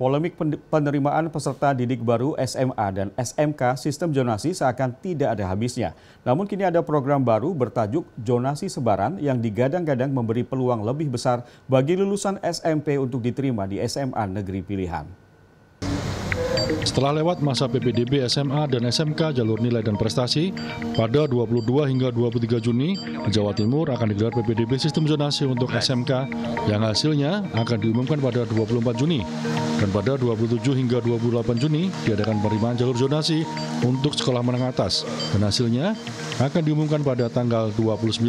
Polemik penerimaan peserta didik baru SMA dan SMK sistem zonasi seakan tidak ada habisnya. Namun kini ada program baru bertajuk Zonasi Sebaran yang digadang-gadang memberi peluang lebih besar bagi lulusan SMP untuk diterima di SMA negeri pilihan. Setelah lewat masa PPDB SMA dan SMK jalur nilai dan prestasi, pada 22 hingga 23 Juni di Jawa Timur akan digelar PPDB sistem zonasi untuk SMK yang hasilnya akan diumumkan pada 24 Juni. Dan pada 27 hingga 28 Juni diadakan penerimaan jalur zonasi untuk sekolah menengah atas dan hasilnya akan diumumkan pada tanggal 29.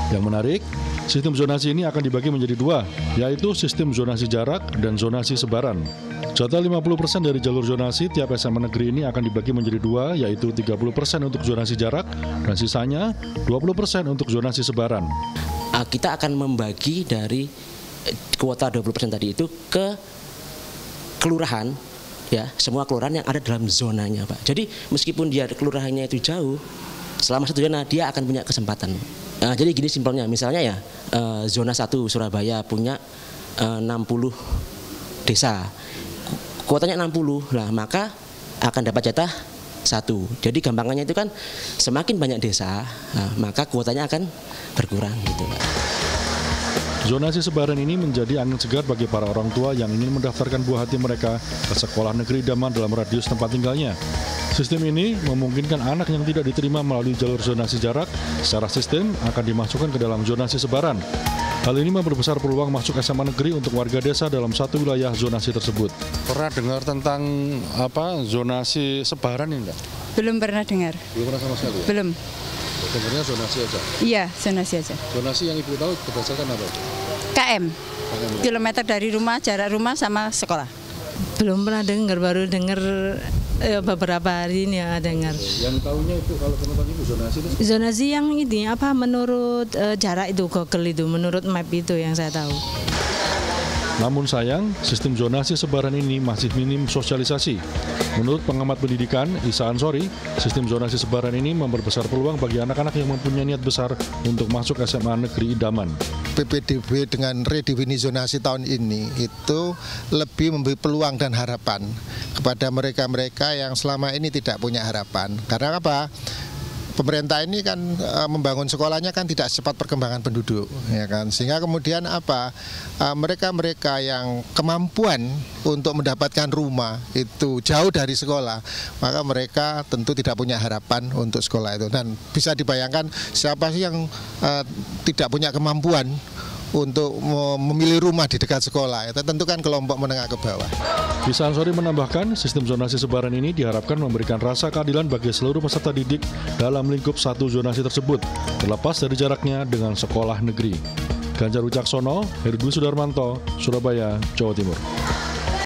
Yang menarik, sistem zonasi ini akan dibagi menjadi dua, yaitu sistem zonasi jarak dan zonasi sebaran. Jatah 50% dari jalur zonasi tiap SMA negeri ini akan dibagi menjadi dua, yaitu 30% untuk zonasi jarak dan sisanya 20% untuk zonasi sebaran. Kita akan membagi dari kuota 20% tadi itu ke kelurahan, ya, semua kelurahan yang ada dalam zonanya, Pak. Jadi meskipun dia kelurahannya itu jauh, selama satu zona dia akan punya kesempatan. Jadi gini simpelnya, misalnya ya zona 1 Surabaya punya 60 desa, kuotanya 60, lah maka akan dapat jatah 1. Jadi gampangannya itu kan semakin banyak desa, maka kuotanya akan berkurang gitu, Pak. Zonasi sebaran ini menjadi angin segar bagi para orang tua yang ingin mendaftarkan buah hati mereka ke sekolah negeri idaman dalam radius tempat tinggalnya. Sistem ini memungkinkan anak yang tidak diterima melalui jalur zonasi jarak secara sistem akan dimasukkan ke dalam zonasi sebaran. Hal ini memperbesar peluang masuk SMA negeri untuk warga desa dalam satu wilayah zonasi tersebut. Pernah dengar tentang zonasi sebaran ini enggak? Belum pernah dengar. Belum pernah sama sekali? Belum. Dengarnya zonasi aja? Iya, zonasi aja. Zonasi yang Ibu tahu berdasarkan apa? KM. Kilometer dari rumah, jarak rumah sama sekolah. Belum pernah dengar, baru dengar beberapa hari ini ya dengar. Yang tahunya itu kalau teman-teman Ibu zonasi itu? Zonasi yang ini menurut jarak itu Google itu, menurut map itu yang saya tahu. Namun sayang, sistem zonasi sebaran ini masih minim sosialisasi. Menurut pengamat pendidikan, Isa Ansori, sistem zonasi sebaran ini memperbesar peluang bagi anak-anak yang mempunyai niat besar untuk masuk SMA negeri idaman. PPDB dengan redefinisi zonasi tahun ini itu lebih memberi peluang dan harapan kepada mereka-mereka yang selama ini tidak punya harapan. Karena apa? Pemerintah ini kan membangun sekolahnya kan tidak secepat perkembangan penduduk, ya kan, sehingga kemudian mereka-mereka yang kemampuan untuk mendapatkan rumah itu jauh dari sekolah, maka mereka tentu tidak punya harapan untuk sekolah itu. Dan bisa dibayangkan siapa sih yang tidak punya kemampuan untuk memilih rumah di dekat sekolah, itu tentu kan kelompok menengah ke bawah. Isa Ansori menambahkan, sistem zonasi sebaran ini diharapkan memberikan rasa keadilan bagi seluruh peserta didik dalam lingkup satu zonasi tersebut, terlepas dari jaraknya dengan sekolah negeri. Ganjar Wicaksono, Heru Dwi Sudarmanto, Surabaya, Jawa Timur.